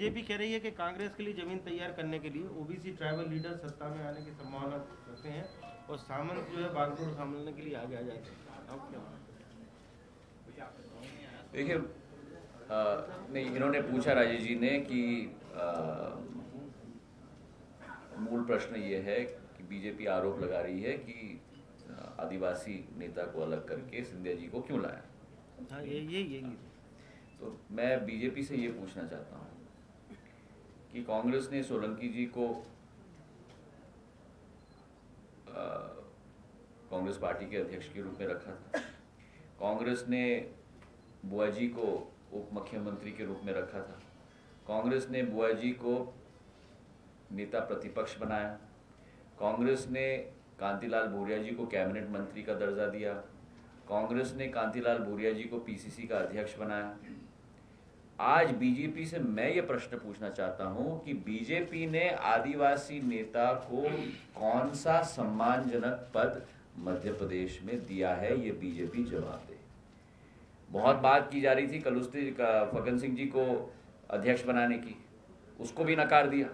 BJP कह रही है कि कांग्रेस के लिए जमीन तैयार करने के लिए ओबीसी ट्राइबल लीडर सत्ता में आने की संभावना रखते हैं और सामंत जो है बागडोर संभालने के लिए आगे आ जाते हैं। आप क्या? देखिए, नहीं, इन्होंने पूछा राजेश जी ने कि मूल प्रश्न ये है कि बीजेपी आरोप लगा रही है कि आदिवासी नेता को अलग करके सिंधिया जी को क्यों लाया। हाँ, यही तो मैं बीजेपी से ये पूछना चाहता हूँ कि कांग्रेस ने सोलंकी जी को कांग्रेस पार्टी के अध्यक्ष के रूप में रखा था, कांग्रेस ने बुआ जी को उप मुख्यमंत्री के रूप में रखा था, कांग्रेस ने बुआ जी को नेता प्रतिपक्ष बनाया, कांग्रेस ने कांतिलाल भूरिया जी को कैबिनेट मंत्री का दर्जा दिया, कांग्रेस ने कांतिलाल भूरिया जी को पीसीसी का अध्यक्ष बनाया। आज बीजेपी से मैं ये प्रश्न पूछना चाहता हूं कि बीजेपी ने आदिवासी नेता को कौन सा सम्मानजनक पद मध्य प्रदेश में दिया है, ये बीजेपी जवाब दे। बहुत बात की जा रही थी कलुस्ती फग्गन सिंह जी को अध्यक्ष बनाने की, उसको भी नकार दिया।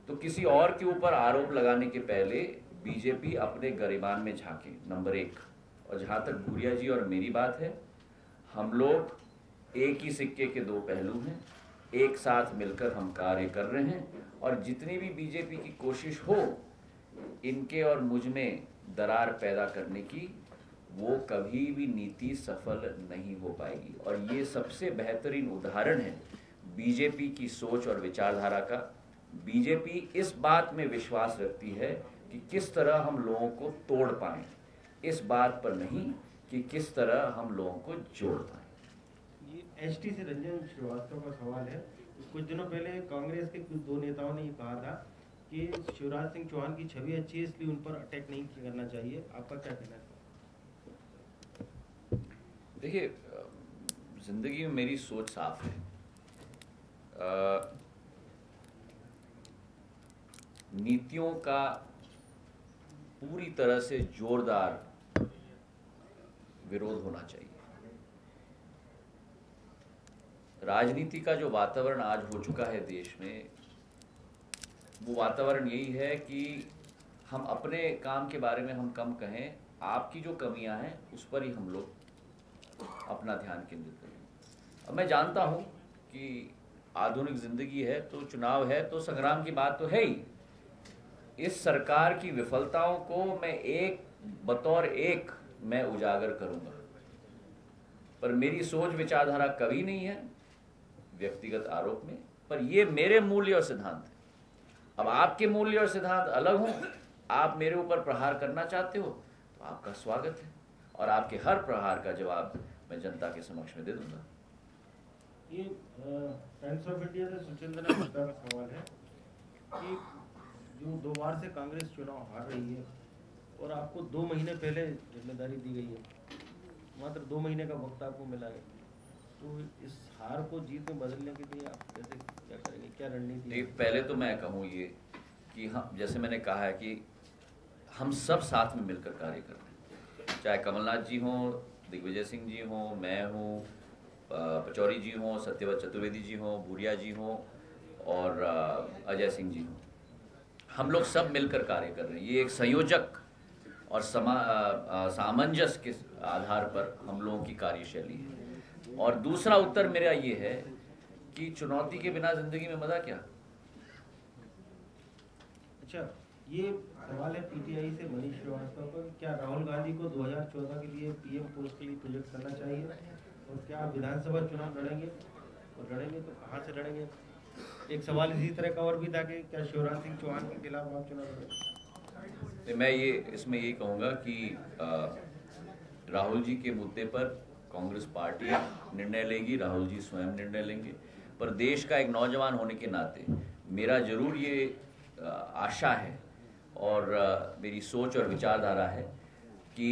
तो किसी और के ऊपर आरोप लगाने के पहले बीजेपी अपने गरिमान में झांके, नंबर एक। और जहां तक भूरिया जी और मेरी बात है, हम लोग एक ही सिक्के के दो पहलू हैं, एक साथ मिलकर हम कार्य कर रहे हैं। और जितनी भी बीजेपी की कोशिश हो इनके और मुझ में दरार पैदा करने की, वो कभी भी नीति सफल नहीं हो पाएगी। और ये सबसे बेहतरीन उदाहरण है बीजेपी की सोच और विचारधारा का। बीजेपी इस बात में विश्वास रखती है कि किस तरह हम लोगों को तोड़ पाएं, इस बात पर नहीं कि किस तरह हम लोगों को जोड़ पाएं। ये एसटी से रंजन श्रीवास्तव का सवाल है। कुछ दिनों पहले कांग्रेस के कुछ दो नेताओं ने ये कहा था कि शिवराज सिंह चौहान की छवि अच्छी है इसलिए उन पर अटैक नहीं करना चाहिए, आपका क्या कहना है? देखिए, जिंदगी में मेरी सोच साफ है। नीतियों का पूरी तरह से जोरदार विरोध होना चाहिए। राजनीति का जो वातावरण आज हो चुका है देश में, वो वातावरण यही है कि हम अपने काम के बारे में हम कम कहें, आपकी जो कमियां हैं उस पर ही हम लोग अपना ध्यान केंद्रित करें। अब मैं जानता हूं कि आधुनिक जिंदगी है तो चुनाव है तो संग्राम की बात तो है ही। इस सरकार की विफलताओं को मैं एक बतौर एक मैं उजागर करूंगा, पर मेरी सोच विचारधारा कभी नहीं है व्यक्तिगत आरोप में, पर ये मेरे मूल्य और सिद्धांत है। अब आपके मूल्य और सिद्धांत अलग हों, आप मेरे ऊपर प्रहार करना चाहते हो तो आपका स्वागत है, और आपके हर प्रहार का जवाब मैं जनता के समक्ष में दे दूंगा। ये टाइम्स ऑफ इंडिया से सुचेंद्र गुप्ता का सवाल है कि जो 2 बार से कांग्रेस चुनाव हार रही है और आपको 2 महीने पहले जिम्मेदारी दी गई है, मात्र 2 महीने का वक्त आपको मिला है, तो इस हार को जीत में बदलने के लिए आप कैसे क्या करेंगे, क्या रणनीति है? पहले तो मैं कहूँ ये कि हम, जैसे मैंने कहा है कि हम सब साथ में मिलकर कार्य कर रहे हैं, चाहे कमलनाथ जी हों, दिग्विजय सिंह जी हों, मैं हूँ, पचौरी जी हों, सत्यव्रत चतुर्वेदी जी हों, भूरिया जी हों और अजय सिंह जी हों, हम लोग सब मिलकर कार्य कर रहे हैं। ये एक संयोजक और सामंजस्य के आधार पर हम लोगों की कार्यशैली है। और दूसरा उत्तर मेरा ये है कि चुनौती के बिना जिंदगी में मजा क्या। अच्छा, ये सवाल है पीटीआई से मनीष श्रीवास्तव का, क्या राहुल गांधी को 2014 के लिए पीएम पोस्ट के लिए प्रोजेक्ट करना चाहिए, और क्या आप विधानसभा चुनाव लड़ेंगे, और लड़ेंगे तो कहाँ से लड़ेंगे? एक सवाल इसी तरह का और भी था कि क्या शिवराज सिंह चौहान के खिलाफ आप चुनाव लड़ेंगे? मैं ये इसमें यही कहूँगा कि राहुल जी के मुद्दे पर कांग्रेस पार्टी निर्णय लेगी, राहुल जी स्वयं निर्णय लेंगे, पर देश का एक नौजवान होने के नाते मेरा जरूर ये आशा है और मेरी सोच और विचारधारा है कि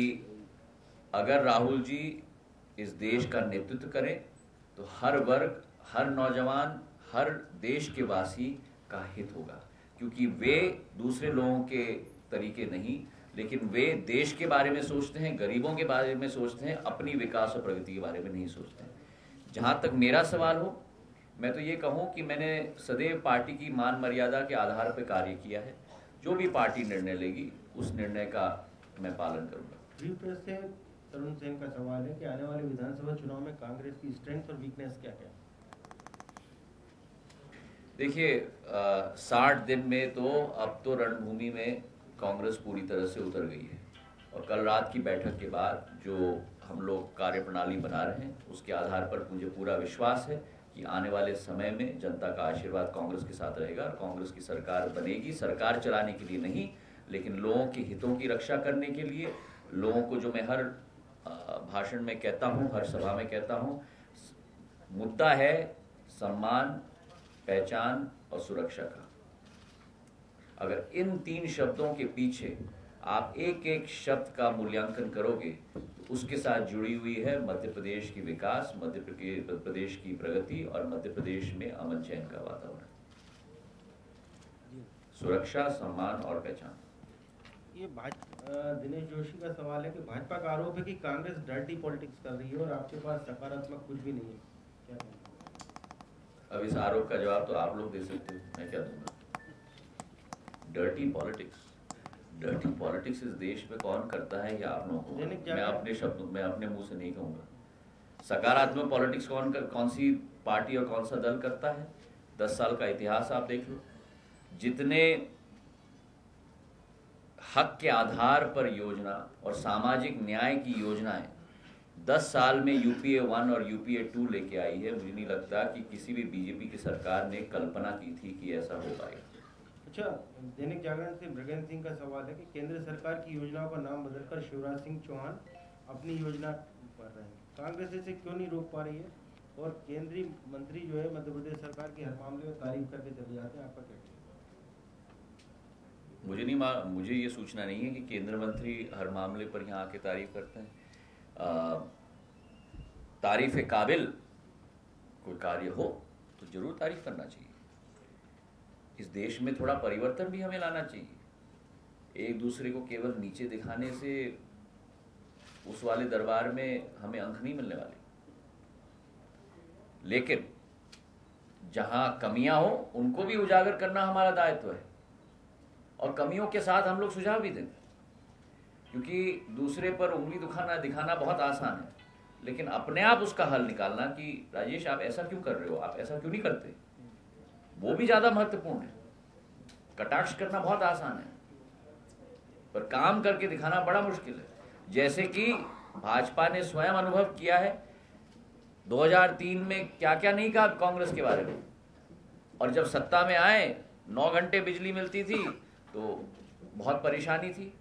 अगर राहुल जी इस देश का नेतृत्व करें तो हर वर्ग, हर नौजवान, हर देश के वासी का हित होगा, क्योंकि वे दूसरे लोगों के तरीके नहीं, लेकिन वे देश के बारे में सोचते हैं, गरीबों के बारे में सोचते हैं, अपनी विकास और प्रगति के बारे में नहीं सोचते हैं। जहाँ तक मेरा सवाल हो, मैं तो ये कहूँ कि मैंने सदैव पार्टी की मान मर्यादा के आधार पर कार्य किया है। जो भी पार्टी निर्णय लेगी उस निर्णय का मैं पालन करूँगा। फ्री प्रेस से तरुण सेन का सवाल है कि आने वाले विधानसभा चुनाव में कांग्रेस की स्ट्रेंथ और वीकनेस क्या क्या है? देखिए, 60 दिन में तो अब तो रणभूमि में कांग्रेस पूरी तरह से उतर गई है और कल रात की बैठक के बाद जो हम लोग कार्यप्रणाली बना रहे हैं उसके आधार पर मुझे पूरा विश्वास है कि आने वाले समय में जनता का आशीर्वाद कांग्रेस के साथ रहेगा और कांग्रेस की सरकार बनेगी। सरकार चलाने के लिए नहीं, लेकिन लोगों के हितों की रक्षा करने के लिए। लोगों को जो मैं हर भाषण में कहता हूँ, हर सभा में कहता हूँ, मुद्दा है सम्मान, पहचान और सुरक्षा का। अगर इन 3 शब्दों के पीछे आप एक एक शब्द का मूल्यांकन करोगे तो उसके साथ जुड़ी हुई है मध्य प्रदेश की विकास, मध्य प्रदेश की प्रगति और मध्य प्रदेश में अमन चैन का वातावरण। सुरक्षा, सम्मान और पहचान। ये दिनेश जोशी का सवाल है कि भाजपा का आरोप है कि कांग्रेस डर्टी पॉलिटिक्स कर रही है और आपके पास सकारात्मक कुछ भी नहीं है, क्या कहेंगे? अब इस आरोप का जवाब तो आप लोग दे सकते हो, मैं क्या दूंगा? डर्टी पॉलिटिक्स इस देश में कौन करता है या आप लोगों को? मैं अपने शब्दों में अपने मुंह से नहीं कहूंगा। सकारात्मक पॉलिटिक्स कौन सी पार्टी और कौन सा दल करता है? 10 साल का इतिहास आप देख लो। जितने हक के आधार पर योजना और सामाजिक न्याय की योजनाएं 10 साल में यूपीए 1 और यूपीए 2 लेके आई है, मुझे नहीं लगता कि किसी भी बीजेपी की सरकार ने कल्पना की थी कि ऐसा हो पाएगा। अच्छा, दैनिक जागरण से ब्रगेंद्र सिंह का सवाल है कि केंद्र सरकार की योजनाओं का नाम बदलकर शिवराज सिंह चौहान अपनी योजना कर रहे हैं, कांग्रेस इसे क्यों नहीं रोक पा रही है? और केंद्रीय मंत्री जो है मध्य प्रदेश सरकार के हर मामले में तारीफ करके चले जाते हैं, आपका क्या कहना है? मुझे ये सूचना नहीं है कि केंद्र मंत्री हर मामले पर यहाँ आके तारीफ करते हैं। तारीफ काबिल कोई कार्य हो तो जरूर तारीफ करना चाहिए। इस देश में थोड़ा परिवर्तन भी हमें लाना चाहिए। एक दूसरे को केवल नीचे दिखाने से उस वाले दरबार में हमें अंक नहीं मिलने वाले। लेकिन जहां कमियां हो उनको भी उजागर करना हमारा दायित्व है और कमियों के साथ हम लोग सुझाव भी देंगे, क्योंकि दूसरे पर उंगली दिखाना बहुत आसान है, लेकिन अपने आप उसका हल निकालना कि राजेश आप ऐसा क्यों कर रहे हो, आप ऐसा क्यों नहीं करते, वो भी ज्यादा महत्वपूर्ण है। कटाक्ष करना बहुत आसान है पर काम करके दिखाना बड़ा मुश्किल है। जैसे कि भाजपा ने स्वयं अनुभव किया है 2003 में क्या क्या नहीं कहा कांग्रेस के बारे में, और जब सत्ता में आए 9 घंटे बिजली मिलती थी तो बहुत परेशानी थी।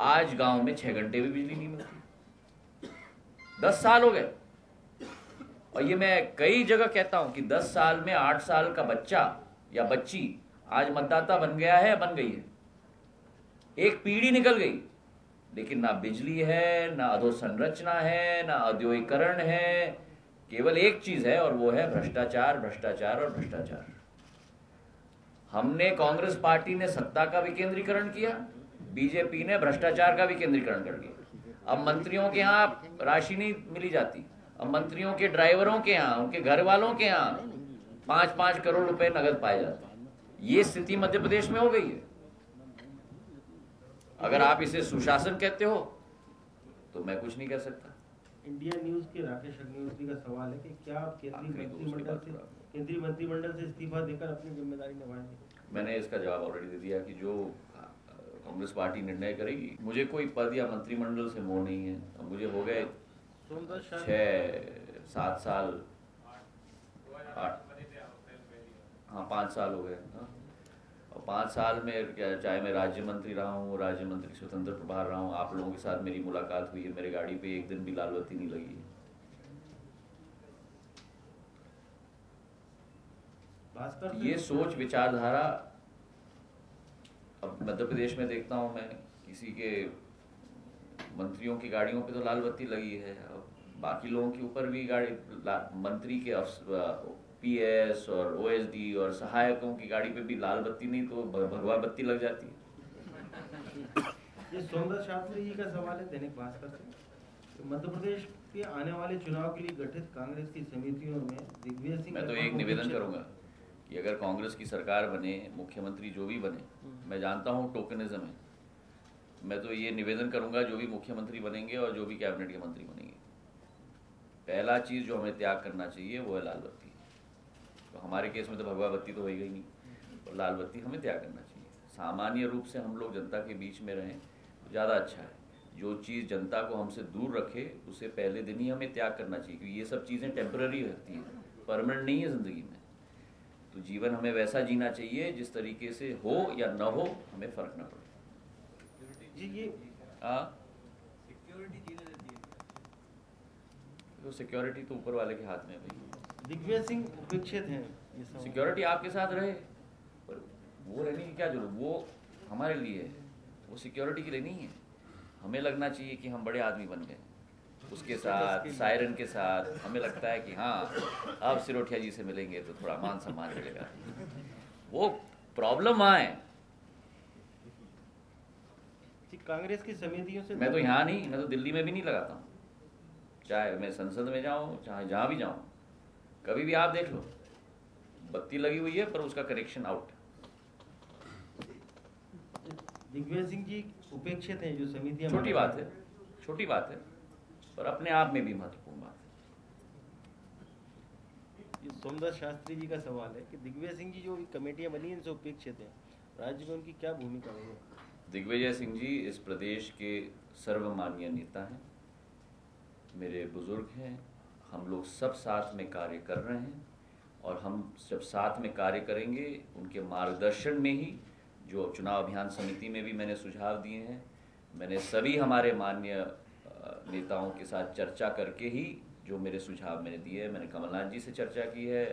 आज गांव में 6 घंटे भी बिजली नहीं मिलती। 10 साल हो गए और ये मैं कई जगह कहता हूं कि 10 साल में 8 साल का बच्चा या बच्ची आज मतदाता बन गया है, बन गई है। एक पीढ़ी निकल गई, लेकिन ना बिजली है, ना अधोसंरचना है, ना औद्योगिकरण है। केवल एक चीज है और वो है भ्रष्टाचार, भ्रष्टाचार और भ्रष्टाचार। हमने कांग्रेस पार्टी ने सत्ता का विकेंद्रीकरण किया, बीजेपी ने भ्रष्टाचार का विकेंद्रीकरण कर दिया। अब मंत्रियों के यहाँ राशि नहीं मिली जाती, अब मंत्रियों के ड्राइवरों के यहाँ, उनके घर वालों के यहाँ 5-5 करोड़ रुपए नगद पाए जाते हैं। ये स्थिति मध्य प्रदेश में हो गई है। अगर आप इसे सुशासन कहते हो तो मैं कुछ नहीं कह सकता। इंडिया न्यूज के राकेश अग्निहोत्री का सवाल है कि क्या आप केंद्रीय मंत्रिमंडल से इस्तीफा देकर अपनी जिम्मेदारी निभाएंगे? मैंने इसका जवाब ऑलरेडी दे दिया कि जो कांग्रेस पार्टी निर्णय करेगी। मुझे कोई पद या मंत्रिमंडल से मोह नहीं है। मुझे हो गए 6-7 साल, 5 साल हो गए। और 5 साल में चाहे मैं राज्य मंत्री रहा हूँ, राज्य मंत्री स्वतंत्र प्रभार रहा हूँ, आप लोगों के साथ मेरी मुलाकात हुई है, मेरे गाड़ी पे एक दिन भी लाल बत्ती नहीं लगी है। ये सोच विचारधारा अब मध्य प्रदेश में देखता हूँ मैं, किसी के मंत्रियों की गाड़ियों पे तो लाल बत्ती लगी है, बाकी लोगों के ऊपर भी गाड़ी, मंत्री के पीएस और ओएसडी और सहायकों की गाड़ी पे भी लाल बत्ती नहीं तो भगवा बत्ती लग जाती है। ये सोमदत्त शास्त्री जी का सवाल है दैनिक भास्कर से मध्य प्रदेश के आने वाले चुनाव के लिए गठित कांग्रेस की समितियों में दिग्विजय सिंह, मैं तो एक निवेदन करूंगा कि अगर कांग्रेस की सरकार बने, मुख्यमंत्री जो भी बने, मैं जानता हूँ टोकनिज्म है, मैं तो ये निवेदन करूंगा जो भी मुख्यमंत्री बनेंगे और जो भी कैबिनेट के मंत्री बनेंगे, पहला चीज़ जो हमें त्याग करना चाहिए वो है लाल बत्ती। तो हमारे केस में तो भगवा बत्ती तो होएगा ही नहीं, और लाल बत्ती हमें त्याग करना चाहिए। सामान्य रूप से हम लोग जनता के बीच में रहें तो ज़्यादा अच्छा है। जो चीज़ जनता को हमसे दूर रखे उसे पहले दिन ही हमें त्याग करना चाहिए, क्योंकि ये सब चीज़ें टेम्पररी होती हैं, परमानेंट नहीं है ज़िंदगी में। तो जीवन हमें वैसा जीना चाहिए जिस तरीके से हो या न हो हमें फ़र्क न पड़े। जी ये तो सिक्योरिटी तो ऊपर वाले के हाथ में है भाई। दिग्विजय सिंह उपेक्षित हैं, सिक्योरिटी आपके साथ रहे, पर वो रहने की क्या जरूरत, वो हमारे लिए है, वो सिक्योरिटी के लिए नहीं है। हमें लगना चाहिए कि हम बड़े आदमी बन गए, उसके साथ सायरन के साथ हमें लगता है कि हाँ अब सिरोठिया जी से मिलेंगे तो थोड़ा मान सम्मान मिलेगा। वो प्रॉब्लम वहाँ है। कांग्रेस की समितियों से मैं तो यहाँ नहीं, मैं तो दिल्ली में भी नहीं लगाता हूँ, चाहे मैं संसद में जाऊँ चाहे जहाँ भी जाऊँ, कभी भी आप देख लो बत्ती लगी हुई है पर उसका कनेक्शन आउट। दिग्विजय सिंह जी उपेक्षित हैं जो समितियां, छोटी बात है, छोटी बात है, पर अपने आप में भी महत्वपूर्ण बात है। सोमदास शास्त्री जी का सवाल है कि दिग्विजय सिंह जी जो कमेटियां बनी इनसे उपेक्षित हैं, राज्य में उनकी क्या भूमिका है? दिग्विजय सिंह जी इस प्रदेश के सर्वमान्य नेता हैं, मेरे बुजुर्ग हैं, हम लोग सब साथ में कार्य कर रहे हैं और हम जब साथ में कार्य करेंगे उनके मार्गदर्शन में ही, जो चुनाव अभियान समिति में भी मैंने सुझाव दिए हैं, मैंने सभी हमारे माननीय नेताओं के साथ चर्चा करके ही जो मेरे सुझाव मैंने दिए हैं, मैंने कमलनाथ जी से चर्चा की है,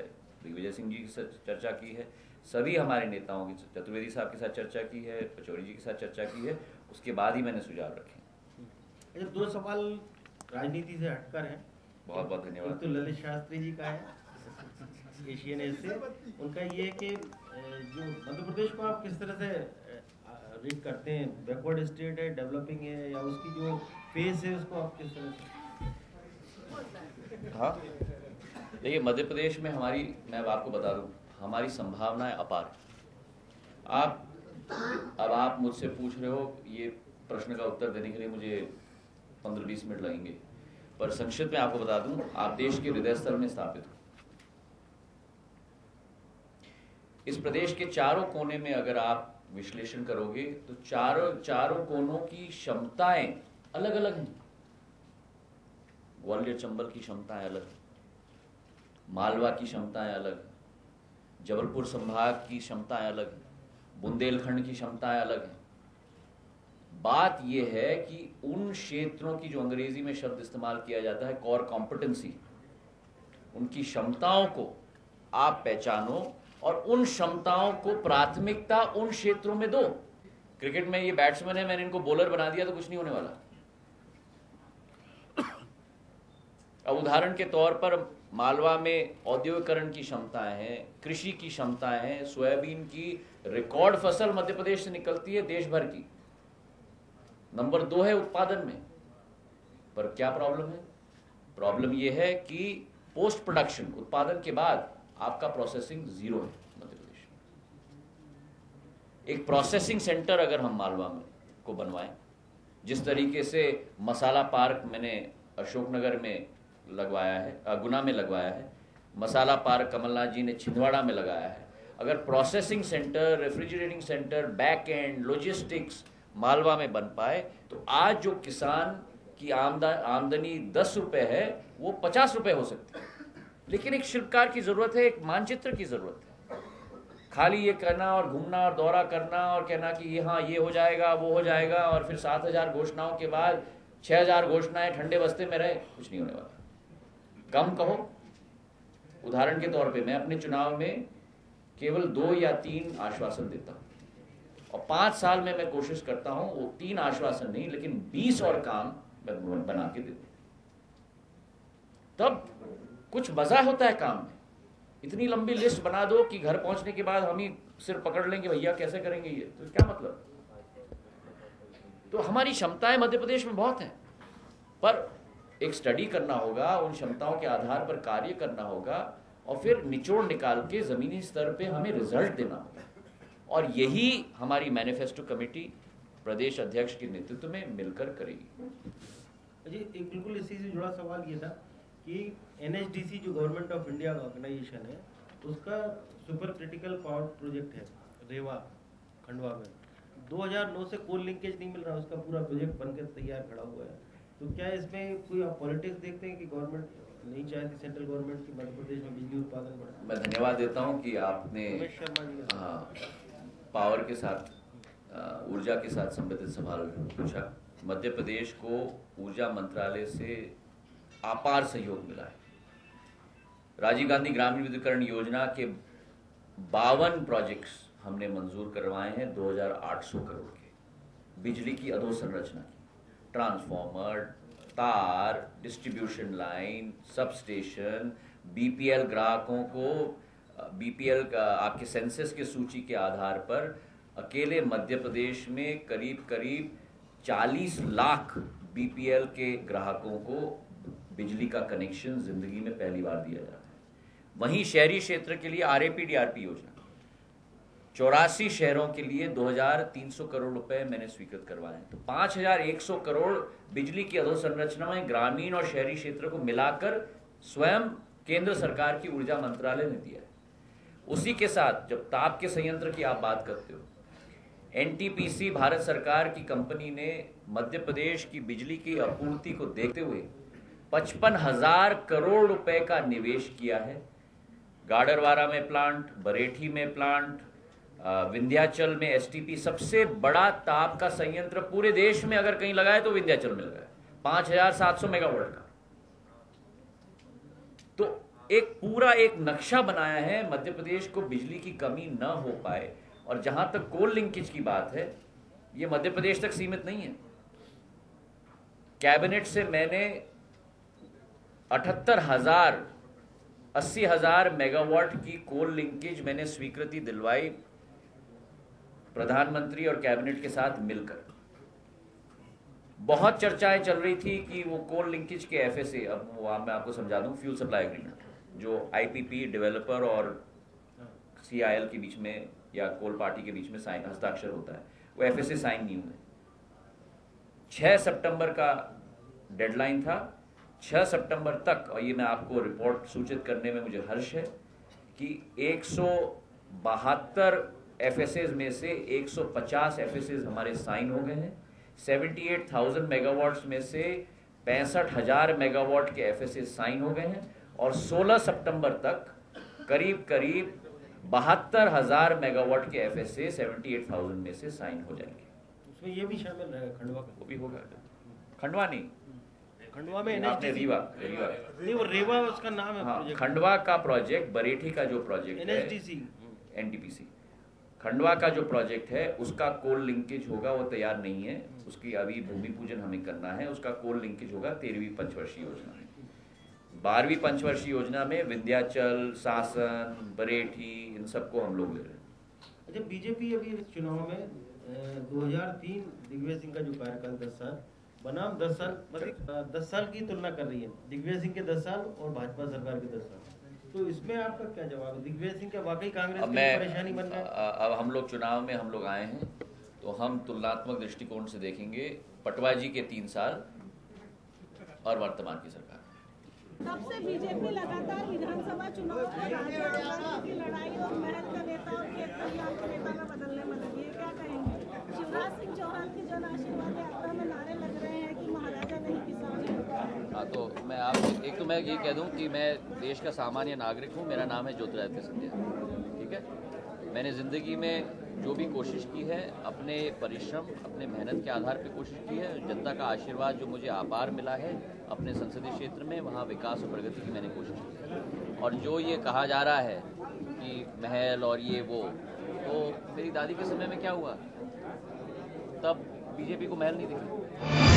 दिग्विजय सिंह जी से चर्चा की है, सभी हमारे नेताओं की, चतुर्वेदी साहब के साथ चर्चा की है, पचौरी जी के साथ चर्चा की है, उसके बाद ही मैंने सुझाव रखे। दो सवाल राजनीति से हटकर हैं। बहुत बहुत धन्यवाद। तो ललित शास्त्री जी का है एशियन एज से, उनका ये है कि जो मध्य प्रदेश को आप किस तरह से रीड करते हैं, बैकवर्ड स्टेट है, डेवलपिंग है, या उसकी जो फेस है उसको आप किस तरह से? हाँ देखिए, मध्य प्रदेश में हमारी, मैं अब आपको बता दूं, हमारी संभावनाएं अपार। अब आप मुझसे पूछ रहे हो, ये प्रश्न का उत्तर देने के लिए मुझे 15-20 मिनट लगेंगे, पर संक्षिप्त में आपको बता दूं, आप देश के हृदय स्थल में स्थापित हो। इस प्रदेश के चारों कोने में अगर आप विश्लेषण करोगे तो चारों कोनों की क्षमताएं अलग अलग हैं। ग्वालियर चंबल की क्षमताएं अलग हैं, मालवा की क्षमताएं अलग हैं, जबलपुर संभाग की क्षमताएं अलग हैं, बुंदेलखंड की क्षमताएं अलग हैं। बात यह है कि उन क्षेत्रों की, जो अंग्रेजी में शब्द इस्तेमाल किया जाता है कोर कॉम्पिटेंसी, उनकी क्षमताओं को आप पहचानो और उन क्षमताओं को प्राथमिकता उन क्षेत्रों में दो। क्रिकेट में ये बैट्समैन है, मैंने इनको बॉलर बना दिया तो कुछ नहीं होने वाला। अब उदाहरण के तौर पर मालवा में औद्योगिकरण की क्षमताएं हैं, कृषि की क्षमताएं हैं, सोयाबीन की रिकॉर्ड फसल मध्य प्रदेश से निकलती है देश भर की, नंबर 2 है उत्पादन में। पर क्या प्रॉब्लम है? प्रॉब्लम यह है कि पोस्ट प्रोडक्शन, उत्पादन के बाद आपका प्रोसेसिंग 0 है मध्य प्रदेश में। एक प्रोसेसिंग सेंटर अगर हम मालवा में को बनवाएं, जिस तरीके से मसाला पार्क मैंने अशोकनगर में लगवाया है, गुना में लगवाया है, मसाला पार्क कमलनाथ जी ने छिंदवाड़ा में लगाया है, अगर processing centre, refrigerating centre, back and, logistics Malwa में बन पाए तो आज जो किसान की आमदनी 10 रुपए है वो 50 रुपए हो सकती है। लेकिन एक शिल्पकार की जरूरत है, एक मानचित्र की जरूरत है। खाली ये करना और घूमना और दौरा करना और कहना कि ये हाँ ये हो जाएगा वो हो जाएगा, और फिर 7,000 घोषणाओं के बाद 6,000 घोषणाएं ठंडे बस्ते में रहे, कुछ नहीं होने वाला। कम कहो, उदाहरण के तौर पे मैं अपने चुनाव में केवल 2 या 3 आश्वासन देता हूं और 5 साल में मैं कोशिश करता हूं वो 3 आश्वासन नहीं लेकिन 20 और काम मैं बना के देता हूं। तब कुछ मजा होता है काम में। इतनी लंबी लिस्ट बना दो कि घर पहुंचने के बाद हम ही सिर पकड़ लेंगे, भैया कैसे करेंगे ये, तो क्या मतलब? तो हमारी क्षमताएं मध्य प्रदेश में बहुत हैं, पर एक स्टडी करना होगा, उन क्षमताओं के आधार पर कार्य करना होगा और फिर निचोड़ निकाल के ज़मीनी स्तर पे हमें रिजल्ट देना होगा। और यही हमारी मैनिफेस्टो कमेटी प्रदेश अध्यक्ष के नेतृत्व में मिलकर करेगी। जी, एक बिल्कुल इसी से जुड़ा सवाल ये था कि NHDC जो गवर्नमेंट ऑफ इंडिया का ऑर्गेनाइजेशन है, उसका सुपर क्रिटिकल पावर प्रोजेक्ट है रेवा खंडवा में। 2009 से कोल लिंकेज नहीं मिल रहा, उसका पूरा प्रोजेक्ट बनकर तैयार खड़ा हुआ है। तो क्या इसमें कोई आप पॉलिटिक्स देखते हैं कि गवर्नमेंट नहीं चाहती, सेंट्रल गवर्नमेंट की मध्य प्रदेश में बिजली उत्पादन बढ़े? मैं धन्यवाद देता हूं कि आपने पावर के साथ ऊर्जा के साथ संबंधित सवाल पूछा। मध्य प्रदेश को ऊर्जा मंत्रालय से अपार सहयोग मिला है। राजीव गांधी ग्रामीण विद्युतीकरण योजना के 52 प्रोजेक्ट्स हमने मंजूर करवाए हैं 2800 करोड़ के, बिजली की अधोसंरचना की, ट्रांसफार्मर, तार, distribution line, sub station, BPL ग्राहकों को BPL का आपके सेंसस के सूची के आधार पर अकेले मध्य प्रदेश में करीब 40 लाख BPL के ग्राहकों को बिजली का कनेक्शन जिंदगी में पहली बार दिया जा रहा है। वहीं शहरी क्षेत्र के लिए RAP-DRP योजना 84 शहरों के लिए 2300 करोड़ रुपए मैंने स्वीकृत करवाए हैं। तो 5100 करोड़ बिजली की अधोसंरचना में ग्रामीण और शहरी क्षेत्र को मिलाकर स्वयं केंद्र सरकार की ऊर्जा मंत्रालय ने दिया है। उसी के साथ जब ताप के संयंत्र की आप बात करते हो, NTPC भारत सरकार की कंपनी ने मध्य प्रदेश की बिजली की आपूर्ति को देखते हुए 55,000 करोड़ रुपए का निवेश किया है। गाडरवारा में प्लांट, बरेठी में प्लांट, विंध्याचल में STP, सबसे बड़ा ताप का संयंत्र पूरे देश में अगर कहीं लगाए तो विंध्याचल में लगाए, 5700 मेगावाट का। तो एक नक्शा बनाया है मध्य प्रदेश को बिजली की कमी न हो पाए। और जहां तक कोल लिंकेज की बात है, ये मध्य प्रदेश तक सीमित नहीं है। कैबिनेट से मैंने 80,000 मेगावाट की कोल लिंकेज मैंने स्वीकृति दिलवाई प्रधानमंत्री और कैबिनेट के साथ मिलकर। बहुत चर्चाएं चल रही थी कि वो कोल लिंकेज के FSA, अब वो मैं आपको समझा दूं, फ्यूल सप्लाई एग्रीमेंट जो IPP डेवलपर और CIL के बीच में या कोल पार्टी के बीच में हस्ताक्षर होता है, वो FSA साइन नहीं हुए। 6 सितंबर का डेडलाइन था। 6 सितंबर तक, और ये मैं आपको रिपोर्ट सूचित करने में मुझे हर्ष है कि 172 FSAs में से 150 FSAs हमारे साइन हो गए हैं। 78,000 मेगावाट्स में से 65,000 मेगावाट के FSAs साइन हो गए हैं और 16 सितंबर तक करीब 72,000 मेगावाट के FSA 78,000 में से साइन हो जाएंगे। उसमें ये भी शामिल रहेगा खंडवा का? वो भी होगा। खंडवा नहीं, खंडवा में आपने रीवा नहीं, वो रेवा उसका नाम है। हाँ, खंडवा का प्रोजेक्ट, बरेठी का जो प्रोजेक्ट है NHDC NTPC, खंडवा का जो प्रोजेक्ट है उसका कोल लिंकेज होगा, वो तैयार नहीं है, उसकी अभी भूमि पूजन हमें करना है। उसका कोल लिंकेज होगा 13वीं पंचवर्षीय योजना में। 12वीं पंचवर्षीय योजना में विंध्याचल, सासन, बरेठी, इन सबको हम लोग ले रहे हैं। अच्छा, बीजेपी अभी चुनाव में 2003 दिग्विजय सिंह का जो कार्यकाल 10 साल बनाम 10 साल, मतलब 10 साल की तुलना कर रही है, दिग्विजय सिंह के 10 साल और भाजपा सरकार के 10 साल। तो इसमें आपका क्या जवाब है? दिग्विजय सिंह का वाकई कांग्रेस की परेशानी बन रहा है? अब हम लोग चुनाव में हम लोग आए हैं तो हम तुलनात्मक दृष्टिकोण से देखेंगे पटवा जी के 3 साल और वर्तमान की सरकार। तब से बीजेपी लगातार विधानसभा चुनाव में राजनीति की लड़ाई और महल का नेता और खेत खलिहान का नेता में बदलने में लगी है, क्या कहेंगे? शिवराज सिंह चौहान की जन आशीर्वाद यात्रा में नारे लग रहे हैं कि महाराजा नहीं किसान। हाँ, तो मैं एक तो मैं ये कह दूं कि मैं देश का सामान्य नागरिक हूँ। मेरा नाम है ज्योतिरादित्य सिंधिया, ठीक है। मैंने ज़िंदगी में जो भी कोशिश की है, अपने परिश्रम, अपने मेहनत के आधार पर कोशिश की है। जनता का आशीर्वाद जो मुझे अपार मिला है अपने संसदीय क्षेत्र में, वहाँ विकास और प्रगति की मैंने कोशिश की है। और जो ये कहा जा रहा है कि महल और ये वो, तो मेरी दादी के समय में क्या हुआ, तब बीजेपी को महल नहीं दिखे।